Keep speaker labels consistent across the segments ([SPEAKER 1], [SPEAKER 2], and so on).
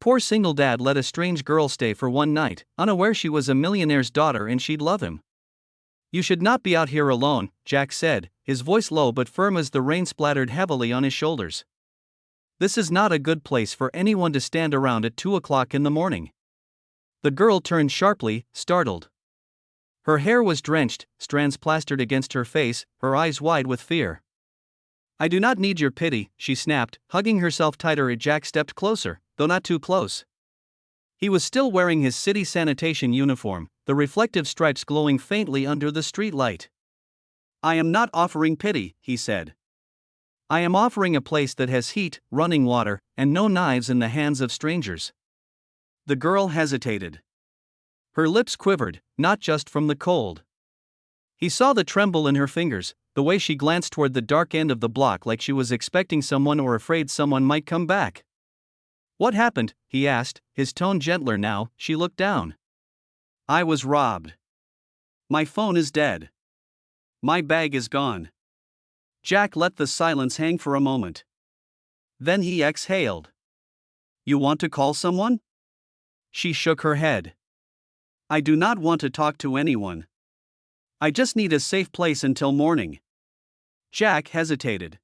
[SPEAKER 1] poor single dad let a strange girl stay for one night, unaware she was a millionaire's daughter and she'd love him. You should not be out here alone, Jack said, his voice low but firm as the rain splattered heavily on his shoulders. This is not a good place for anyone to stand around at 2 o'clock in the morning. The girl turned sharply, startled. Her hair was drenched, strands plastered against her face, her eyes wide with fear. I do not need your pity, she snapped, hugging herself tighter. Jack stepped closer, though not too close. He was still wearing his city sanitation uniform, the reflective stripes glowing faintly under the street light. I am not offering pity, he said. I am offering a place that has heat, running water, and no knives in the hands of strangers. The girl hesitated. Her lips quivered, not just from the cold. He saw the tremble in her fingers, the way she glanced toward the dark end of the block like she was expecting someone or afraid someone might come back. What happened? He asked, his tone gentler now. She looked down. I was robbed. My phone is dead. My bag is gone. Jack let the silence hang for a moment. Then he exhaled. You want to call someone? She shook her head. I do not want to talk to anyone. I just need a safe place until morning. Jack hesitated.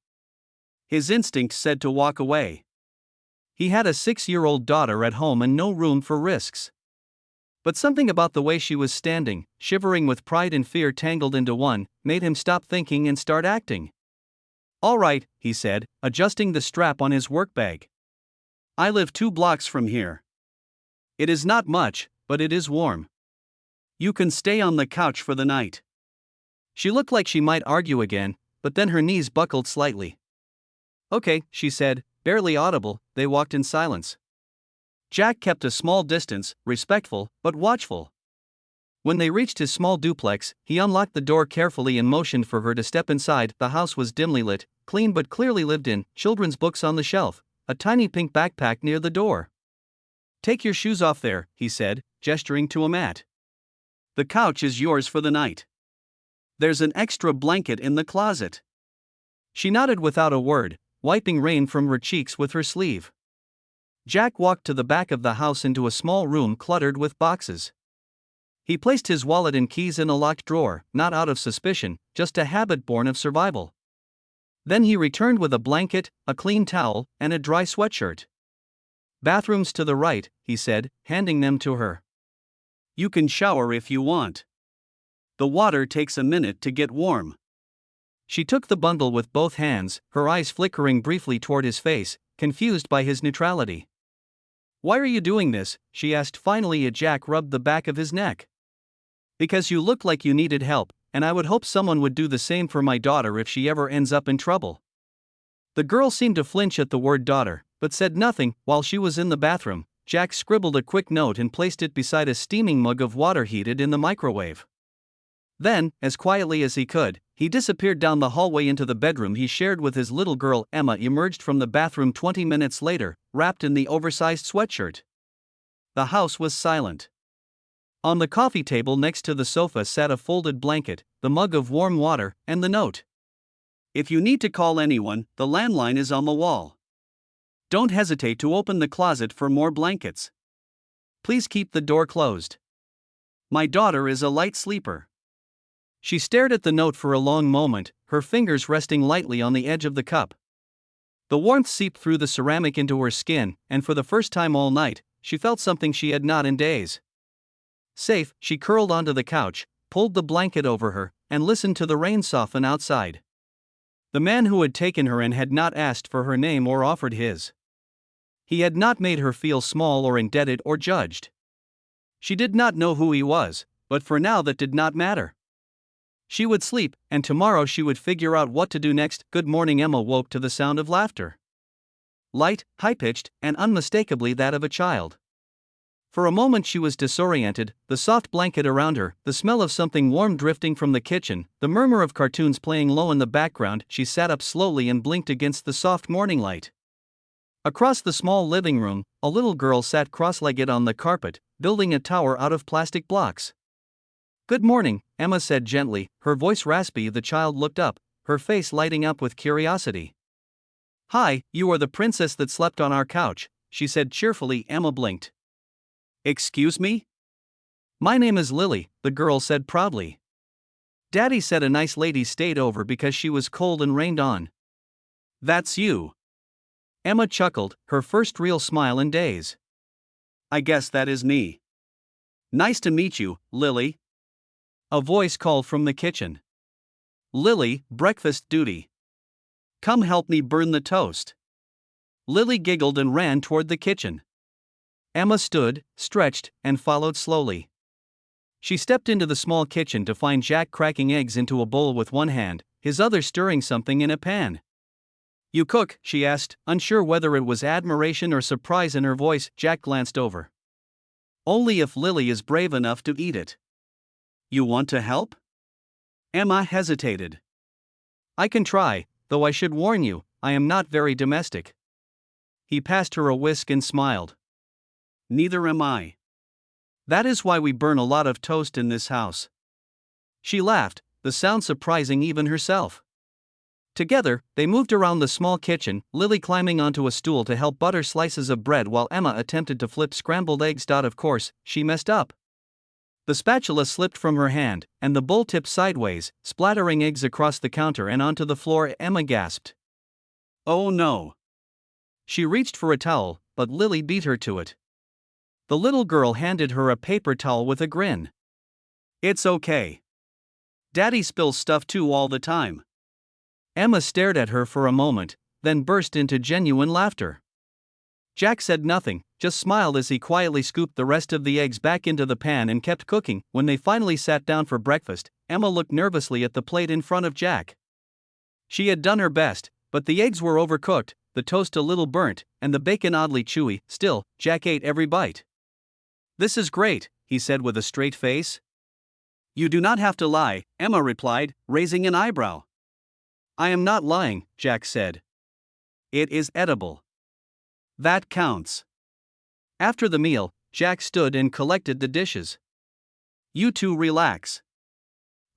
[SPEAKER 1] His instinct said to walk away. He had a 6-year-old daughter at home and no room for risks. But something about the way she was standing, shivering with pride and fear tangled into one, made him stop thinking and start acting. All right, he said, adjusting the strap on his work bag. I live 2 blocks from here. It is not much, but it is warm. You can stay on the couch for the night. She looked like she might argue again, but then her knees buckled slightly. Okay, she said, barely audible. They walked in silence. Jack kept a small distance, respectful, but watchful. When they reached his small duplex, he unlocked the door carefully and motioned for her to step inside. The house was dimly lit, clean but clearly lived in, children's books on the shelf, a tiny pink backpack near the door. Take your shoes off there, he said, gesturing to a mat. The couch is yours for the night. There's an extra blanket in the closet. She nodded without a word, wiping rain from her cheeks with her sleeve. Jack walked to the back of the house into a small room cluttered with boxes. He placed his wallet and keys in a locked drawer, not out of suspicion, just a habit born of survival. Then he returned with a blanket, a clean towel, and a dry sweatshirt. Bathrooms to the right, he said, handing them to her. You can shower if you want. The water takes a minute to get warm. She took the bundle with both hands, her eyes flickering briefly toward his face, confused by his neutrality. Why are you doing this? She asked finally. Jack rubbed the back of his neck. Because you look like you needed help, and I would hope someone would do the same for my daughter if she ever ends up in trouble. The girl seemed to flinch at the word daughter, but said nothing. While she was in the bathroom, Jack scribbled a quick note and placed it beside a steaming mug of water heated in the microwave. Then, as quietly as he could, he disappeared down the hallway into the bedroom he shared with his little girl. Emma emerged from the bathroom 20 minutes later, wrapped in the oversized sweatshirt. The house was silent. On the coffee table next to the sofa sat a folded blanket, the mug of warm water, and the note. If you need to call anyone, the landline is on the wall. Don't hesitate to open the closet for more blankets. Please keep the door closed. My daughter is a light sleeper. She stared at the note for a long moment, her fingers resting lightly on the edge of the cup. The warmth seeped through the ceramic into her skin, and for the first time all night, she felt something she had not in days. Safe, she curled onto the couch, pulled the blanket over her, and listened to the rain soften outside. The man who had taken her in had not asked for her name or offered his. He had not made her feel small or indebted or judged. She did not know who he was, but for now that did not matter. She would sleep, and tomorrow she would figure out what to do next. Good morning. Emma woke to the sound of laughter. Light, high-pitched, and unmistakably that of a child. For a moment she was disoriented, the soft blanket around her, the smell of something warm drifting from the kitchen, the murmur of cartoons playing low in the background. She sat up slowly and blinked against the soft morning light. Across the small living room, a little girl sat cross-legged on the carpet, building a tower out of plastic blocks. Good morning, Emma said gently, her voice raspy. The child looked up, her face lighting up with curiosity. Hi, you are the princess that slept on our couch, she said cheerfully. Emma blinked. Excuse me? My name is Lily, the girl said proudly. Daddy said a nice lady stayed over because she was cold and rained on. That's you. Emma chuckled, her first real smile in days. I guess that is me. Nice to meet you, Lily. A voice called from the kitchen. Lily, breakfast duty. Come help me burn the toast. Lily giggled and ran toward the kitchen. Emma stood, stretched, and followed slowly. She stepped into the small kitchen to find Jack cracking eggs into a bowl with one hand, his other stirring something in a pan. You cook? She asked, unsure whether it was admiration or surprise in her voice. Jack glanced over. Only if Lily is brave enough to eat it. You want to help? Emma hesitated. I can try, though I should warn you, I am not very domestic. He passed her a whisk and smiled. Neither am I. That is why we burn a lot of toast in this house. She laughed, the sound surprising even herself. Together, they moved around the small kitchen, Lily climbing onto a stool to help butter slices of bread while Emma attempted to flip scrambled eggs. Of course, she messed up. The spatula slipped from her hand, and the bowl tipped sideways, splattering eggs across the counter and onto the floor. Emma gasped. Oh no. She reached for a towel, but Lily beat her to it. The little girl handed her a paper towel with a grin. It's okay. Daddy spills stuff too all the time. Emma stared at her for a moment, then burst into genuine laughter. Jack said nothing, just smiled as he quietly scooped the rest of the eggs back into the pan and kept cooking. When they finally sat down for breakfast, Emma looked nervously at the plate in front of Jack. She had done her best, but the eggs were overcooked, the toast a little burnt, and the bacon oddly chewy. Still, Jack ate every bite. This is great, he said with a straight face. You do not have to lie, Emma replied, raising an eyebrow. I am not lying, Jack said. It is edible. That counts. After the meal, Jack stood and collected the dishes. You two relax.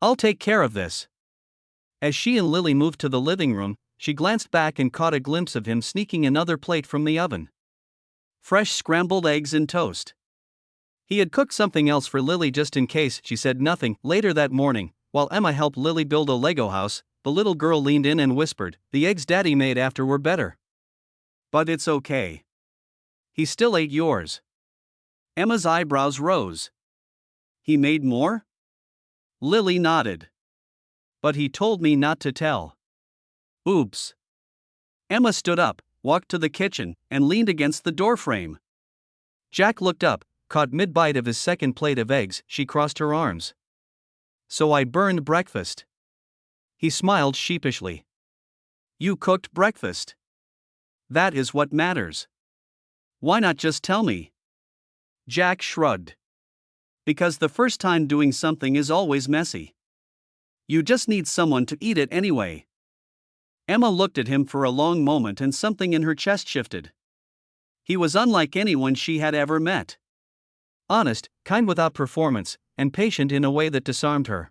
[SPEAKER 1] I'll take care of this. As she and Lily moved to the living room, she glanced back and caught a glimpse of him sneaking another plate from the oven. Fresh scrambled eggs and toast. He had cooked something else for Lily just in case. She said nothing. Later that morning, while Emma helped Lily build a Lego house, the little girl leaned in and whispered, the eggs Daddy made after were better. But it's okay. He still ate yours. Emma's eyebrows rose. He made more? Lily nodded. But he told me not to tell. Oops. Emma stood up, walked to the kitchen, and leaned against the doorframe. Jack looked up, caught mid-bite of his second plate of eggs. She crossed her arms. So I burned breakfast. He smiled sheepishly. You cooked breakfast. That is what matters. Why not just tell me? Jack shrugged. Because the first time doing something is always messy. You just need someone to eat it anyway. Emma looked at him for a long moment and something in her chest shifted. He was unlike anyone she had ever met. Honest, kind without performance, and patient in a way that disarmed her.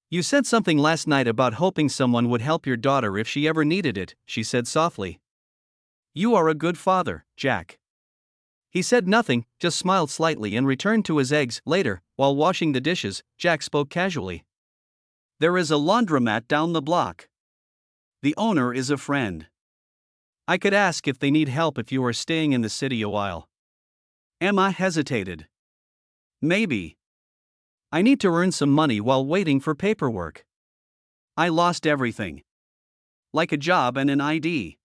[SPEAKER 1] You said something last night about hoping someone would help your daughter if she ever needed it, she said softly. You are a good father, Jack. He said nothing, just smiled slightly and returned to his eggs. Later, while washing the dishes, Jack spoke casually. There is a laundromat down the block. The owner is a friend. I could ask if they need help if you are staying in the city a while. Emma hesitated. Maybe. I need to earn some money while waiting for paperwork. I lost everything. Like a job and an ID.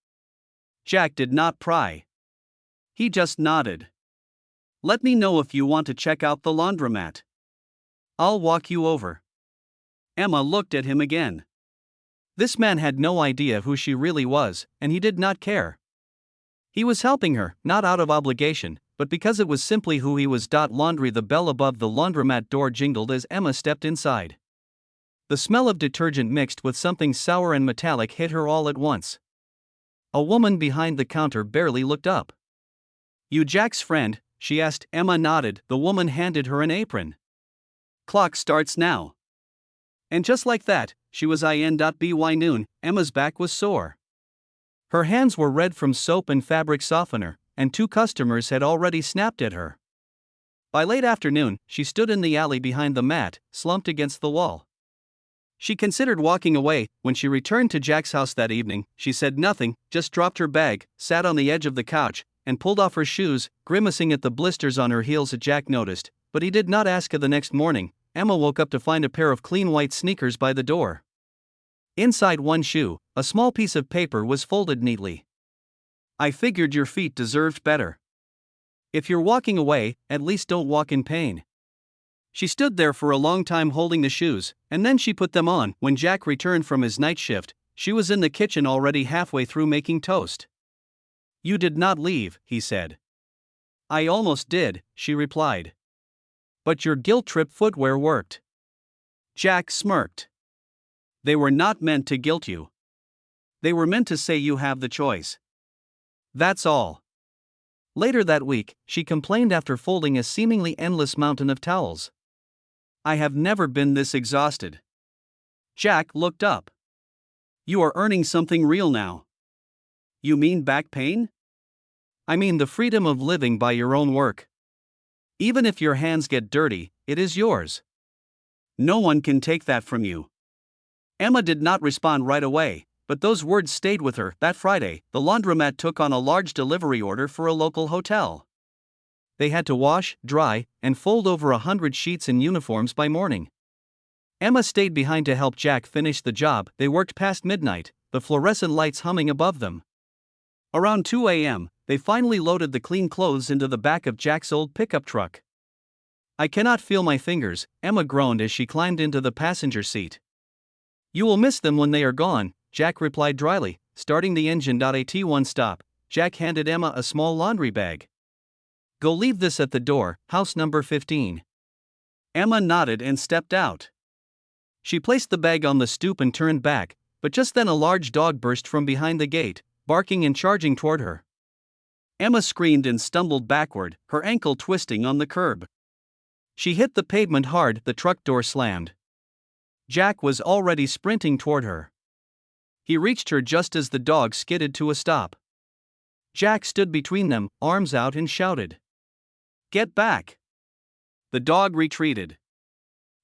[SPEAKER 1] Jack did not pry. He just nodded. Let me know if you want to check out the laundromat. I'll walk you over. Emma looked at him again. This man had no idea who she really was, and he did not care. He was helping her, not out of obligation, but because it was simply who he was. Laundry. The bell above the laundromat door jingled as Emma stepped inside. The smell of detergent mixed with something sour and metallic hit her all at once. A woman behind the counter barely looked up. You Jack's friend? She asked. Emma nodded. The woman handed her an apron. Clock starts now. And just like that, she was in.by noon. Emma's back was sore. Her hands were red from soap and fabric softener, and 2 customers had already snapped at her. By late afternoon, she stood in the alley behind the mat, slumped against the wall. She considered walking away. When she returned to Jack's house that evening, she said nothing, just dropped her bag, sat on the edge of the couch, and pulled off her shoes, grimacing at the blisters on her heels that Jack noticed, but he did not ask her the next morning. Emma woke up to find a pair of clean white sneakers by the door. Inside one shoe, a small piece of paper was folded neatly. "I figured your feet deserved better. If you're walking away, at least don't walk in pain." She stood there for a long time holding the shoes, and then she put them on. When Jack returned from his night shift, she was in the kitchen already halfway through making toast. "You did not leave," he said. "I almost did," she replied. "But your guilt trip footwear worked." Jack smirked. "They were not meant to guilt you. They were meant to say you have the choice. That's all." Later that week, she complained after folding a seemingly endless mountain of towels. "I have never been this exhausted." Jack looked up. "You are earning something real now." "You mean back pain?" "I mean the freedom of living by your own work. Even if your hands get dirty, it is yours. No one can take that from you." Emma did not respond right away, but those words stayed with her. That Friday, the laundromat took on a large delivery order for a local hotel. They had to wash, dry, and fold over 100 sheets and uniforms by morning. Emma stayed behind to help Jack finish the job. They worked past midnight, the fluorescent lights humming above them. Around 2 a.m., they finally loaded the clean clothes into the back of Jack's old pickup truck. "I cannot feel my fingers," Emma groaned as she climbed into the passenger seat. "You will miss them when they are gone," Jack replied dryly, starting the engine. At one stop, Jack handed Emma a small laundry bag. "Go leave this at the door, house number 15. Emma nodded and stepped out. She placed the bag on the stoop and turned back, but just then a large dog burst from behind the gate, barking and charging toward her. Emma screamed and stumbled backward, her ankle twisting on the curb. She hit the pavement hard. The truck door slammed. Jack was already sprinting toward her. He reached her just as the dog skidded to a stop. Jack stood between them, arms out, and shouted, "Get back!" The dog retreated.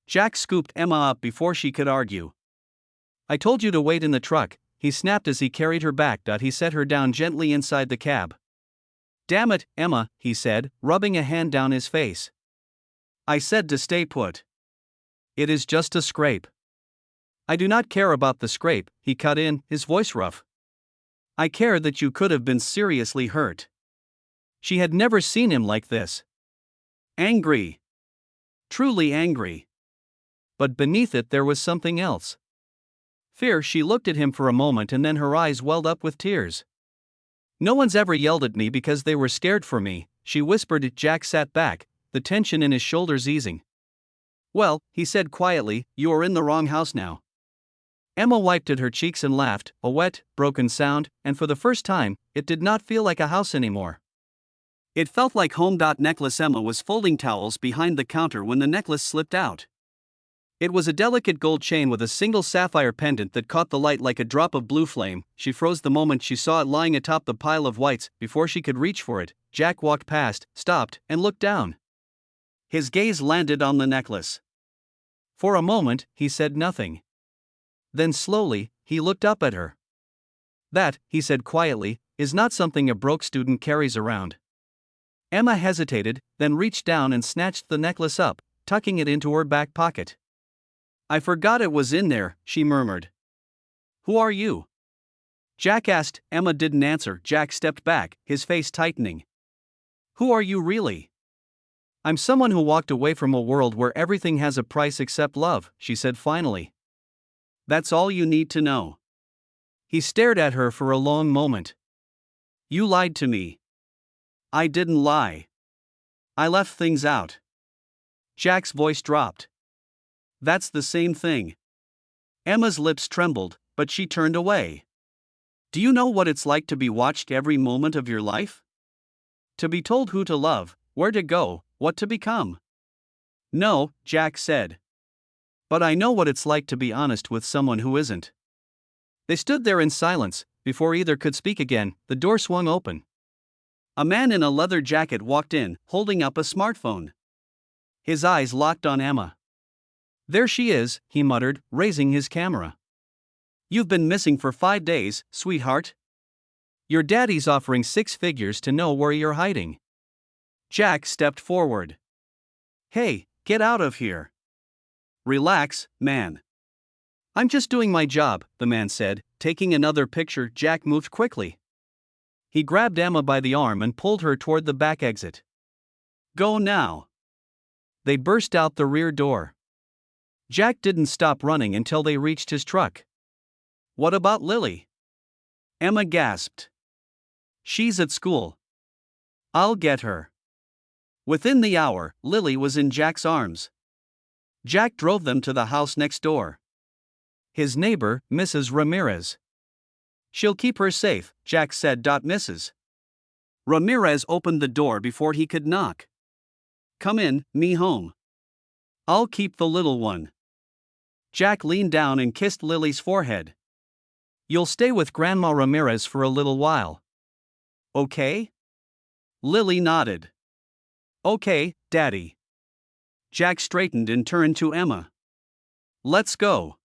[SPEAKER 1] Jack scooped Emma up before she could argue. "I told you to wait in the truck," he snapped as he carried her back. He set her down gently inside the cab. "Damn it, Emma," he said, rubbing a hand down his face. "I said to stay put. It is just a scrape." "I do not care about the scrape," he cut in, his voice rough. "I care that you could have been seriously hurt." She had never seen him like this. Angry. Truly angry. But beneath it there was something else. Fear. She looked at him for a moment and then her eyes welled up with tears. "No one's ever yelled at me because they were scared for me," she whispered. Jack sat back, the tension in his shoulders easing. "Well," he said quietly, "you are in the wrong house now." Emma wiped at her cheeks and laughed, a wet, broken sound, and for the first time, it did not feel like a house anymore. It felt like home. Necklace. Emma was folding towels behind the counter when the necklace slipped out. It was a delicate gold chain with a single sapphire pendant that caught the light like a drop of blue flame. She froze the moment she saw it lying atop the pile of whites. Before she could reach for it, Jack walked past, stopped, and looked down. His gaze landed on the necklace. For a moment, he said nothing. Then slowly, he looked up at her. "That," he said quietly, "is not something a broke student carries around." Emma hesitated, then reached down and snatched the necklace up, tucking it into her back pocket. "I forgot it was in there," she murmured. "Who are you?" Jack asked. Emma didn't answer. Jack stepped back, his face tightening. "Who are you really?" "I'm someone who walked away from a world where everything has a price except love," she said finally. "That's all you need to know." He stared at her for a long moment. "You lied to me." "I didn't lie. I left things out." Jack's voice dropped. "That's the same thing." Emma's lips trembled, but she turned away. "Do you know what it's like to be watched every moment of your life? To be told who to love, where to go, what to become?" "No," Jack said. "But I know what it's like to be honest with someone who isn't." They stood there in silence. Before either could speak again, the door swung open. A man in a leather jacket walked in, holding up a smartphone. His eyes locked on Emma. "There she is," he muttered, raising his camera. "You've been missing for 5 days, sweetheart. Your daddy's offering 6 figures to know where you're hiding." Jack stepped forward. "Hey, get out of here." "Relax, man. I'm just doing my job," the man said, taking another picture. Jack moved quickly. He grabbed Emma by the arm and pulled her toward the back exit. "Go now." They burst out the rear door. Jack didn't stop running until they reached his truck. "What about Lily?" Emma gasped. "She's at school. I'll get her." Within the hour, Lily was in Jack's arms. Jack drove them to the house next door. His neighbor, Mrs. Ramirez. "She'll keep her safe," Jack said. Mrs. Ramirez opened the door before he could knock. "Come in, me home. I'll keep the little one." Jack leaned down and kissed Lily's forehead. "You'll stay with Grandma Ramirez for a little while. Okay?" Lily nodded. "Okay, Daddy." Jack straightened and turned to Emma. "Let's go."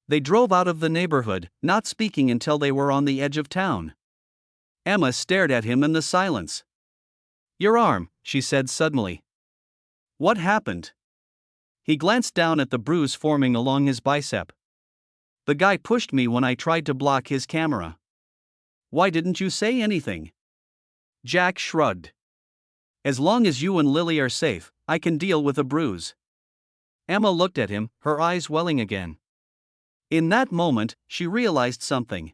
[SPEAKER 1] They drove out of the neighborhood, not speaking until they were on the edge of town. Emma stared at him in the silence. "Your arm," she said suddenly. "What happened?" He glanced down at the bruise forming along his bicep. "The guy pushed me when I tried to block his camera." "Why didn't you say anything?" Jack shrugged. "As long as you and Lily are safe, I can deal with a bruise." Emma looked at him, her eyes welling again. In that moment, she realized something.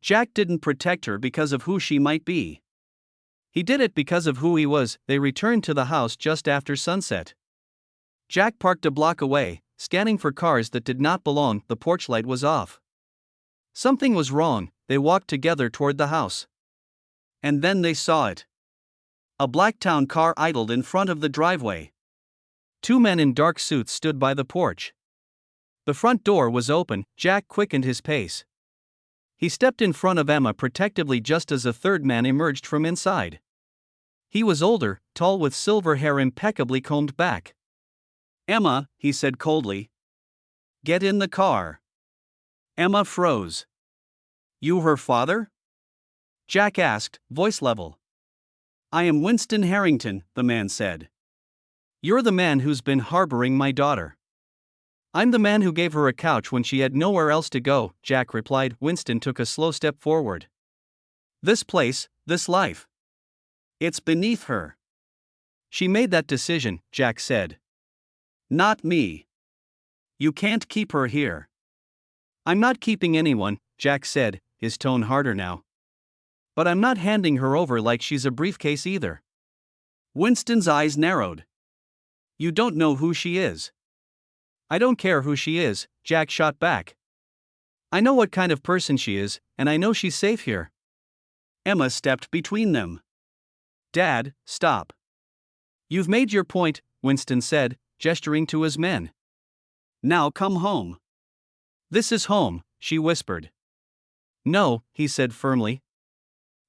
[SPEAKER 1] Jack didn't protect her because of who she might be. He did it because of who he was. They returned to the house just after sunset. Jack parked a block away, scanning for cars that did not belong. The porch light was off. Something was wrong. They walked together toward the house. And then they saw it. A black town car idled in front of the driveway. 2 men in dark suits stood by the porch. The front door was open. Jack quickened his pace. He stepped in front of Emma protectively just as a third man emerged from inside. He was older, tall with silver hair impeccably combed back. "Emma," he said coldly. "Get in the car." Emma froze. "You her father?" Jack asked, voice level. "I am Winston Harrington," the man said. "You're the man who's been harboring my daughter." "I'm the man who gave her a couch when she had nowhere else to go," Jack replied. Winston took a slow step forward. "This place, this life. It's beneath her. She made that decision," Jack said. "Not me. You can't keep her here." "I'm not keeping anyone," Jack said, his tone harder now. "But I'm not handing her over like she's a briefcase either." Winston's eyes narrowed. "You don't know who she is." "I don't care who she is," Jack shot back. "I know what kind of person she is, and I know she's safe here." Emma stepped between them. "Dad, stop." "You've made your point," Winston said, gesturing to his men. "Now come home." "This is home," she whispered. "No," he said firmly.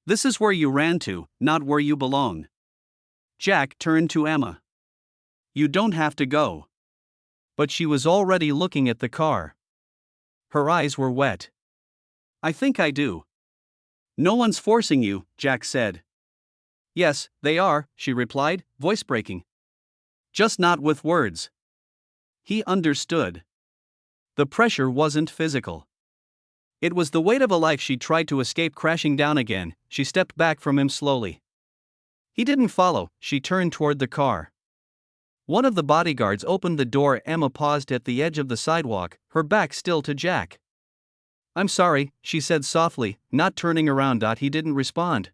[SPEAKER 1] "This is where you ran to, not where you belong." Jack turned to Emma. "You don't have to go." But she was already looking at the car. Her eyes were wet. "I think I do." "No one's forcing you," Jack said. "Yes, they are," she replied, voice breaking. "Just not with words." He understood. The pressure wasn't physical. It was the weight of a life she tried to escape crashing down again. She stepped back from him slowly. He didn't follow. She turned toward the car. One of the bodyguards opened the door. Emma paused at the edge of the sidewalk, her back still to Jack. "I'm sorry," she said softly, not turning around. He didn't respond.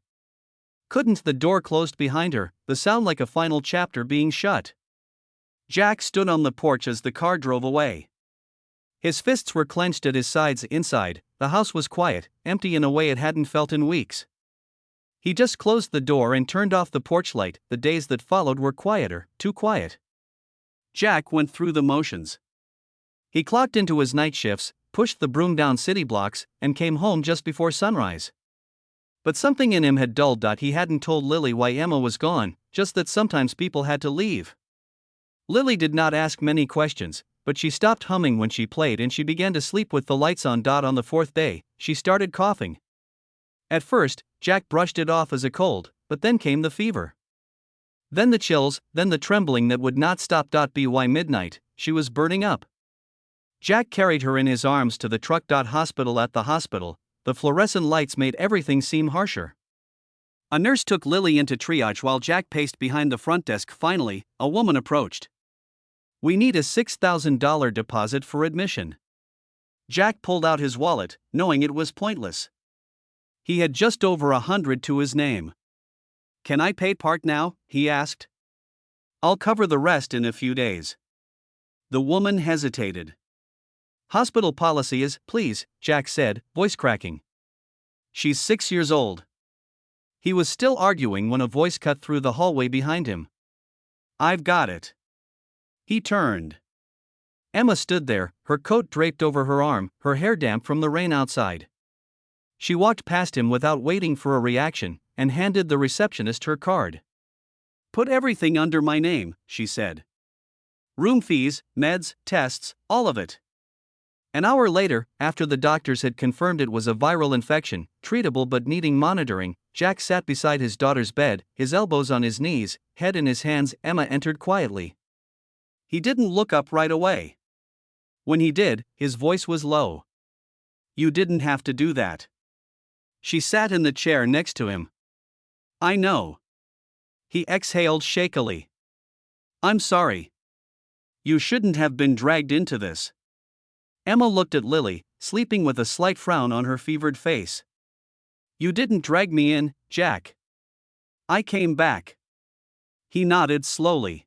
[SPEAKER 1] Couldn't the door closed behind her, the sound like a final chapter being shut? Jack stood on the porch as the car drove away. His fists were clenched at his sides. Inside, the house was quiet, empty in a way it hadn't felt in weeks. He just closed the door and turned off the porch light. The days that followed were quieter, too quiet. Jack went through the motions. He clocked into his night shifts, pushed the broom down city blocks, and came home just before sunrise. But something in him had dulled. He hadn't told Lily why Emma was gone, just that sometimes people had to leave. Lily did not ask many questions, but she stopped humming when she played and she began to sleep with the lights on. On the fourth day, she started coughing. At first, Jack brushed it off as a cold, but then came the fever. Then the chills, then the trembling that would not stop. By midnight, she was burning up. Jack carried her in his arms to the truck. Hospital. At the hospital, the fluorescent lights made everything seem harsher. A nurse took Lily into triage while Jack paced behind the front desk. Finally, a woman approached. "We need a $6,000 deposit for admission." Jack pulled out his wallet, knowing it was pointless. He had just over $100 to his name. "Can I pay part now?" he asked. "I'll cover the rest in a few days." The woman hesitated. "Hospital policy is, please," Jack said, voice cracking. "She's 6 years old." He was still arguing when a voice cut through the hallway behind him. "I've got it." He turned. Emma stood there, her coat draped over her arm, her hair damp from the rain outside. She walked past him without waiting for a reaction, and handed the receptionist her card. "Put everything under my name," she said. "Room fees, meds, tests, all of it." An hour later, after the doctors had confirmed it was a viral infection, treatable but needing monitoring, Jack sat beside his daughter's bed, his elbows on his knees, head in his hands. Emma entered quietly. He didn't look up right away. When he did, his voice was low. "You didn't have to do that." She sat in the chair next to him. "I know." He exhaled shakily. "I'm sorry. You shouldn't have been dragged into this." Emma looked at Lily, sleeping with a slight frown on her fevered face. "You didn't drag me in, Jack. I came back." He nodded slowly.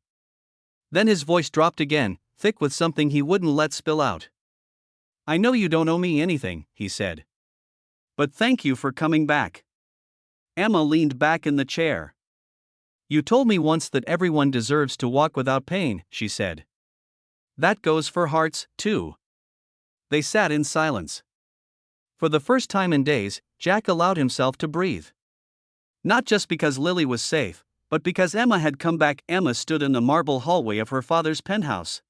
[SPEAKER 1] Then his voice dropped again, thick with something he wouldn't let spill out. "I know you don't owe me anything," he said. "But thank you for coming back." Emma leaned back in the chair. "You told me once that everyone deserves to walk without pain," she said. "That goes for hearts, too." They sat in silence. For the first time in days, Jack allowed himself to breathe. Not just because Lily was safe, but because Emma had come back. Emma stood in the marble hallway of her father's penthouse.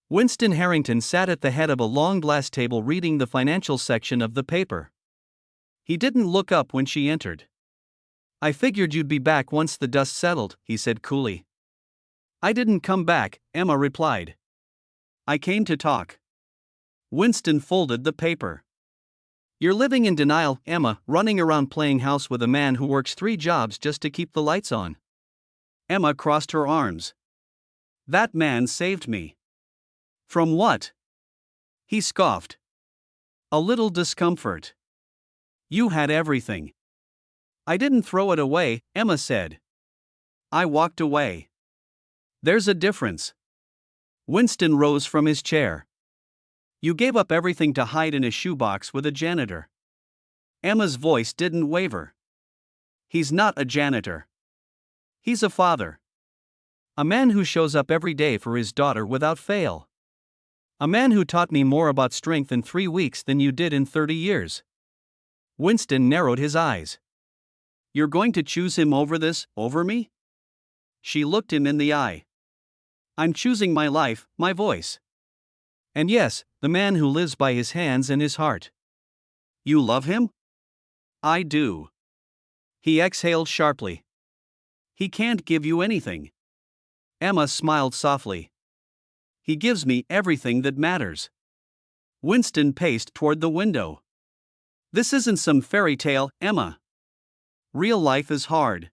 [SPEAKER 1] Winston Harrington sat at the head of a long glass table reading the financial section of the paper. He didn't look up when she entered. "I figured you'd be back once the dust settled," he said coolly. "I didn't come back," Emma replied. "I came to talk." Winston folded the paper. "You're living in denial, Emma, running around playing house with a man who works 3 jobs just to keep the lights on." Emma crossed her arms. "That man saved me." "From what?" He scoffed. "A little discomfort." "You had everything." "I didn't throw it away," Emma said. "I walked away." "There's a difference." Winston rose from his chair. "You gave up everything to hide in a shoebox with a janitor." Emma's voice didn't waver. "He's not a janitor. He's a father. A man who shows up every day for his daughter without fail. A man who taught me more about strength in 3 weeks than you did in 30 years. Winston narrowed his eyes. "You're going to choose him over me?" She looked him in the eye. "I'm choosing my life, my voice. And yes, the man who lives by his hands and his heart." "You love him?" "I do." He exhaled sharply. "He can't give you anything." Emma smiled softly. "He gives me everything that matters." Winston paced toward the window. "This isn't some fairy tale, Emma. Real life is hard.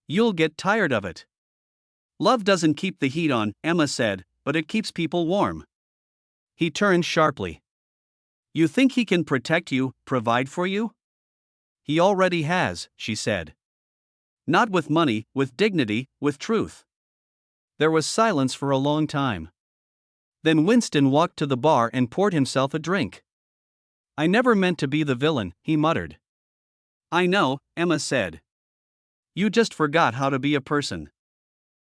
[SPEAKER 1] You'll get tired of it." "Love doesn't keep the heat on," Emma said, "but it keeps people warm." He turned sharply. "You think he can protect you, provide for you?" "He already has," she said. "Not with money, with dignity, with truth." There was silence for a long time. Then Winston walked to the bar and poured himself a drink. "I never meant to be the villain," he muttered. "I know," Emma said. "You just forgot how to be a person."